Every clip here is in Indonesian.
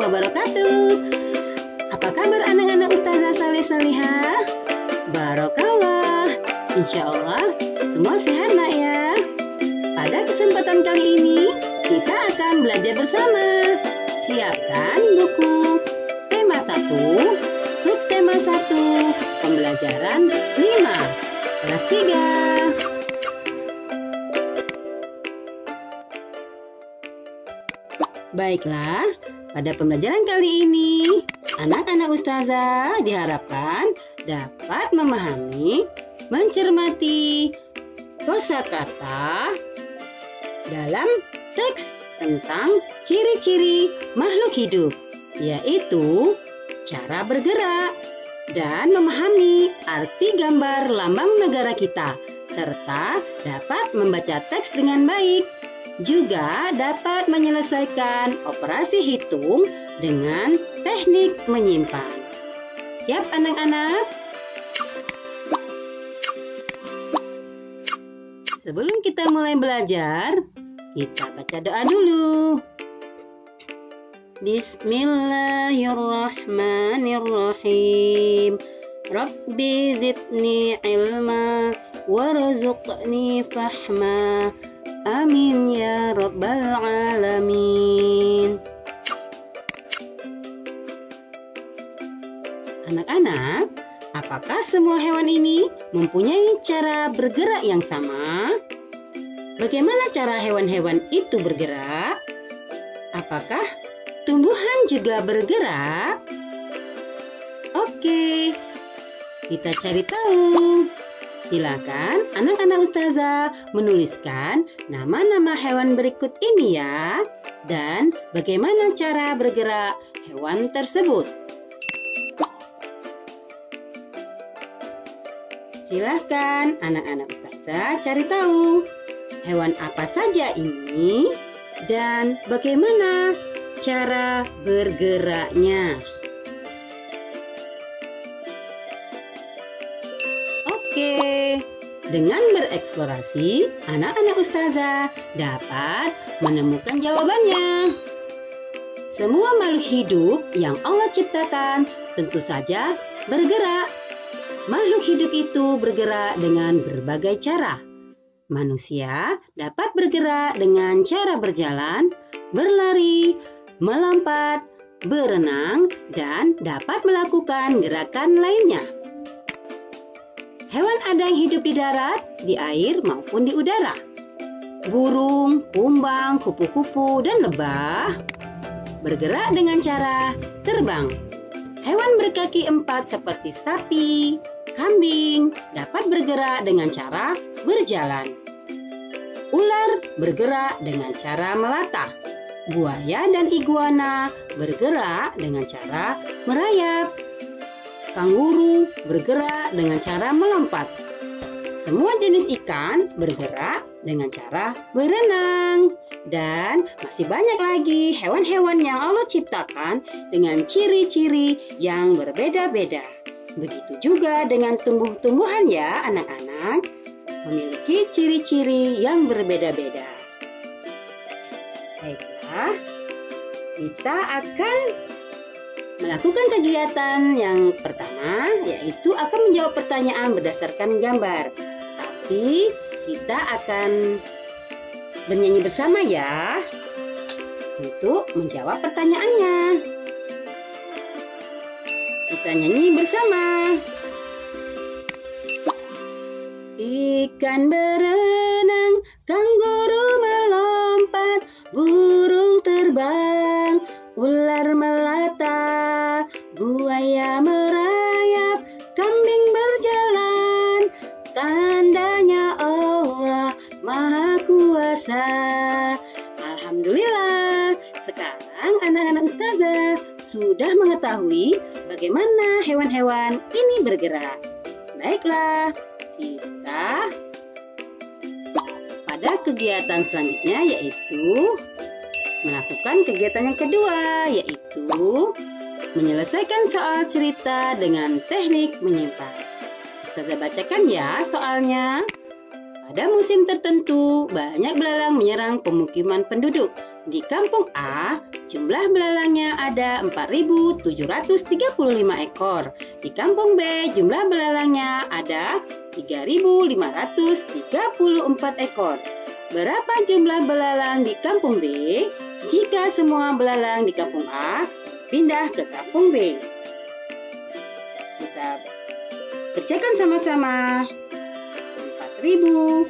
wabarakatuh. Apa kabar anak-anak Ustazah Saleh Salihah? Barokallah. Insya Allah semua sehat nak ya. Pada kesempatan kali ini kita akan belajar bersama. Siapkan buku tema 1, subtema 1, pembelajaran 5, kelas 3. Baiklah, pada pembelajaran kali ini, anak-anak Ustazah diharapkan dapat memahami, mencermati kosakata dalam teks tentang ciri-ciri makhluk hidup, yaitu cara bergerak dan memahami arti gambar lambang negara kita, serta dapat membaca teks dengan baik. Juga dapat menyelesaikan operasi hitung dengan teknik menyimpan. Siap anak-anak? Sebelum kita mulai belajar, kita baca doa dulu. Bismillahirrahmanirrahim. Rabbi zidni ilma warzuqni fahma. Amin ya rabbal alamin. Anak-anak, apakah semua hewan ini mempunyai cara bergerak yang sama? Bagaimana cara hewan-hewan itu bergerak? Apakah tumbuhan juga bergerak? Oke, kita cari tahu. Silakan anak-anak Ustazah menuliskan nama-nama hewan berikut ini ya, dan bagaimana cara bergerak hewan tersebut. Silakan anak-anak Ustazah cari tahu hewan apa saja ini dan bagaimana cara bergeraknya. Oke, dengan bereksplorasi, anak-anak Ustazah dapat menemukan jawabannya. Semua makhluk hidup yang Allah ciptakan tentu saja bergerak. Makhluk hidup itu bergerak dengan berbagai cara. Manusia dapat bergerak dengan cara berjalan, berlari, melompat, berenang, dan dapat melakukan gerakan lainnya. Hewan ada yang hidup di darat, di air, maupun di udara. Burung, kumbang, kupu-kupu, dan lebah bergerak dengan cara terbang. Hewan berkaki 4 seperti sapi, kambing dapat bergerak dengan cara berjalan. Ular bergerak dengan cara melata. Buaya dan iguana bergerak dengan cara merayap. Kanguru bergerak dengan cara melompat. Semua jenis ikan bergerak dengan cara berenang. Dan masih banyak lagi hewan-hewan yang Allah ciptakan dengan ciri-ciri yang berbeda-beda. Begitu juga dengan tumbuh-tumbuhan ya anak-anak, memiliki ciri-ciri yang berbeda-beda. Baiklah, kita akan melakukan kegiatan yang pertama, yaitu akan menjawab pertanyaan berdasarkan gambar. Tapi kita akan bernyanyi bersama ya, untuk menjawab pertanyaannya. Kita nyanyi bersama. Ikan berenang, kanguru melompat, burung terbang, ular melata, buaya merayap, kambing berjalan. Tandanya Allah Maha Kuasa. Alhamdulillah, sekarang anak-anak Ustazah sudah mengetahui bagaimana hewan-hewan ini bergerak. Baiklah, kita pada kegiatan selanjutnya yaitu melakukan kegiatan yang kedua, yaitu menyelesaikan soal cerita dengan teknik menyimpan. Ustazah bacakan ya soalnya. Pada musim tertentu, banyak belalang menyerang pemukiman penduduk. Di kampung A, jumlah belalangnya ada 4.735 ekor. Di kampung B, jumlah belalangnya ada 3.534 ekor. Berapa jumlah belalang di kampung B jika semua belalang di kampung A pindah ke kampung B? Kita kerjakan sama-sama. 4.735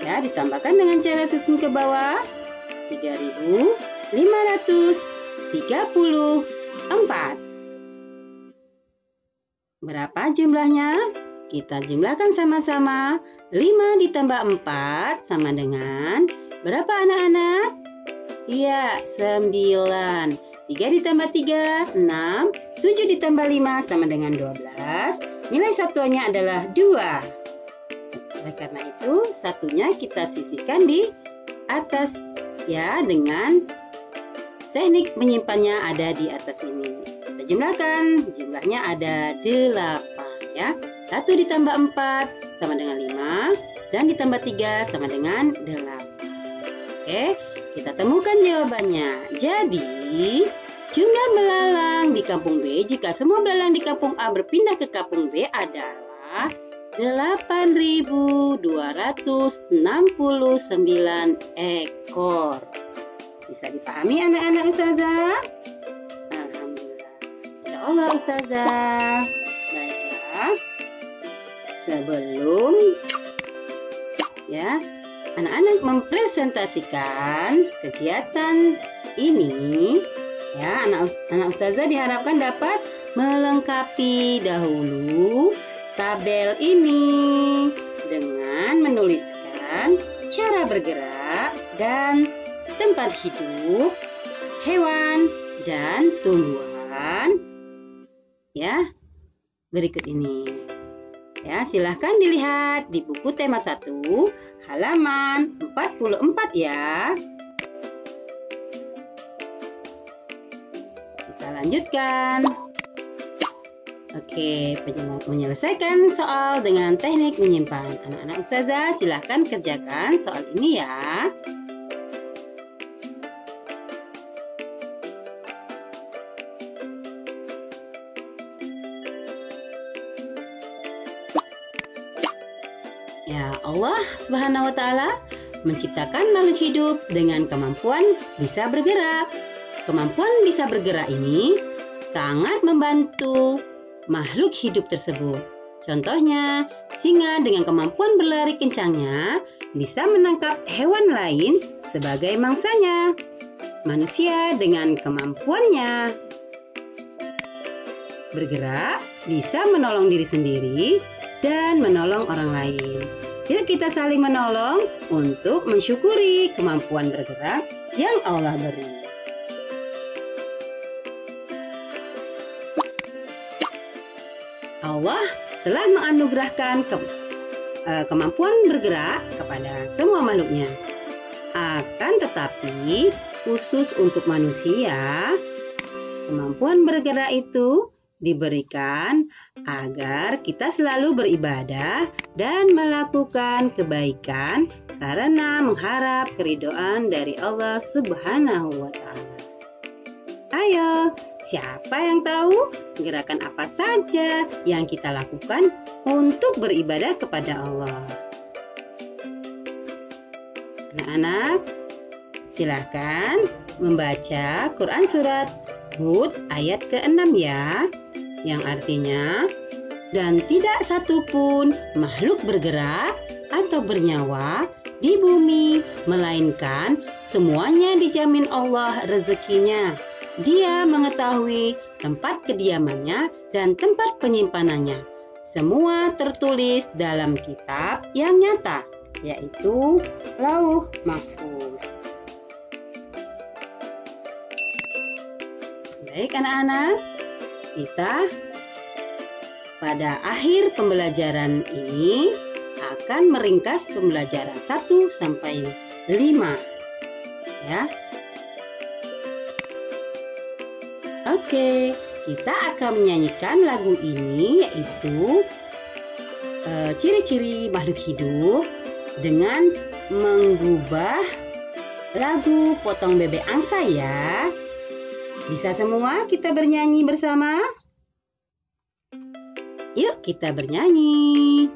ya, ditambahkan dengan cara susun ke bawah 3.534. Berapa jumlahnya? Kita jumlahkan sama-sama. 5 ditambah 4 sama dengan berapa anak-anak? Iya, 9. 3 ditambah 3, 6. 7 ditambah 5 sama dengan 12. Nilai satuannya adalah 2. Oleh karena itu, satunya kita sisihkan di atas ya, dengan teknik menyimpannya ada di atas ini. Kita jumlahkan, jumlahnya ada 8 ya. 1 ditambah 4 sama dengan 5 dan ditambah 3 sama dengan 8. Oke, kita temukan jawabannya. Jadi, jumlah belalang di kampung B jika semua belalang di kampung A berpindah ke kampung B adalah 8.269 ekor. Bisa dipahami anak-anak Ustazah? Alhamdulillah. Insya Allah Ustazah. Baiklah. Sebelum ya anak-anak mempresentasikan kegiatan ini, ya, anak Ustazah diharapkan dapat melengkapi dahulu tabel ini dengan menuliskan cara bergerak dan tempat hidup hewan dan tumbuhan ya berikut ini. Ya, silahkan dilihat di buku tema 1 halaman 44 ya. Kita lanjutkan. Oke, menyelesaikan soal dengan teknik menyimpan. Anak-anak Ustazah silahkan kerjakan soal ini ya. Ya, Allah Subhanahu wa Ta'ala menciptakan makhluk hidup dengan kemampuan bisa bergerak. Kemampuan bisa bergerak ini sangat membantu makhluk hidup tersebut. Contohnya, singa dengan kemampuan berlari kencangnya bisa menangkap hewan lain sebagai mangsanya. Manusia dengan kemampuannya bergerak bisa menolong diri sendiri dan menolong orang lain. Yuk kita saling menolong untuk mensyukuri kemampuan bergerak yang Allah beri. Allah telah menganugerahkan kemampuan bergerak kepada semua makhluknya. Akan tetapi, khusus untuk manusia, kemampuan bergerak itu diberikan agar kita selalu beribadah dan melakukan kebaikan karena mengharap keridhaan dari Allah Subhanahu wa Ta'ala. Ayo, siapa yang tahu gerakan apa saja yang kita lakukan untuk beribadah kepada Allah? Anak-anak, silahkan membaca Quran Surat Hud ayat ke-6 ya, yang artinya, dan tidak satupun makhluk bergerak atau bernyawa di bumi, melainkan semuanya dijamin Allah rezekinya. Dia mengetahui tempat kediamannya dan tempat penyimpanannya. Semua tertulis dalam kitab yang nyata, yaitu Lauh Mahfuz. Baik anak-anak, kita pada akhir pembelajaran ini akan meringkas pembelajaran 1 sampai 5 ya. Oke, kita akan menyanyikan lagu ini, yaitu ciri-ciri makhluk hidup dengan mengubah lagu Potong Bebek Angsa ya. Bisa semua kita bernyanyi bersama? Yuk kita bernyanyi.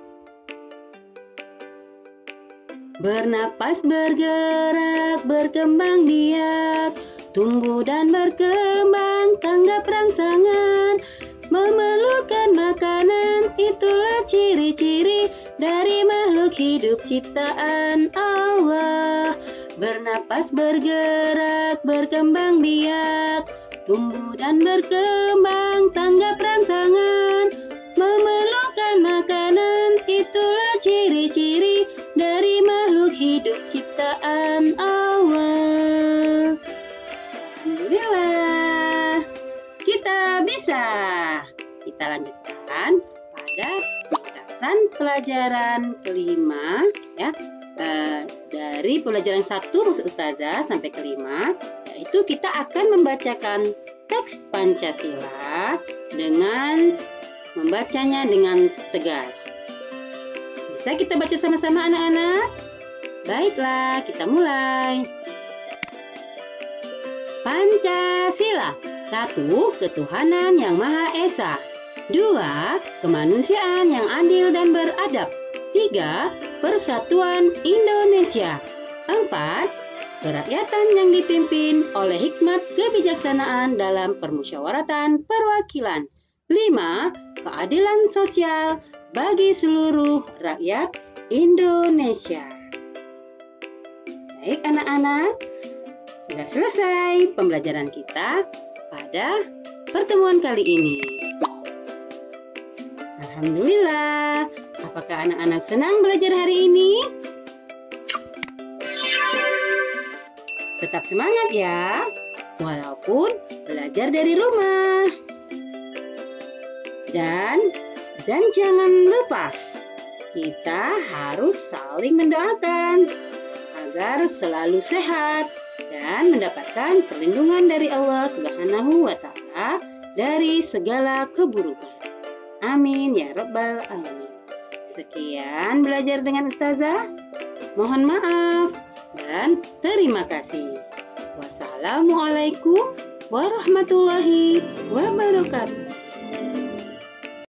Bernapas, bergerak, berkembang biak, tumbuh dan berkembang, tanggap rangsangan, memerlukan makanan, itulah ciri-ciri dari makhluk hidup ciptaan Allah. Bernapas, bergerak, berkembang biak, tumbuh dan berkembang, tanggap rangsangan, memerlukan makanan, itulah ciri-ciri dari makhluk hidup ciptaan Allah. Alhamdulillah, kita bisa. Kita lanjutkan pada ringkasan pelajaran kelima ya. Dari pelajaran 1 maksud Ustazah sampai kelima, yaitu kita akan membacakan teks Pancasila dengan membacanya dengan tegas. Bisa kita baca sama-sama anak-anak? Baiklah, kita mulai. Pancasila. 1. Ketuhanan yang Maha Esa. 2. Kemanusiaan yang adil dan beradab. 3. Persatuan Indonesia. 4. Kerakyatan yang dipimpin oleh hikmat kebijaksanaan dalam permusyawaratan perwakilan. 5. Keadilan sosial bagi seluruh rakyat Indonesia. Baik anak-anak, sudah selesai pembelajaran kita pada pertemuan kali ini. Alhamdulillah, apakah anak-anak senang belajar hari ini? Tetap semangat ya, walaupun belajar dari rumah. Dan jangan lupa, kita harus saling mendoakan agar selalu sehat dan mendapatkan perlindungan dari Allah Subhanahu wa Ta'ala dari segala keburukan. Amin ya Rabbal Alamin. Sekian belajar dengan Ustazah. Mohon maaf dan terima kasih. Wassalamualaikum warahmatullahi wabarakatuh.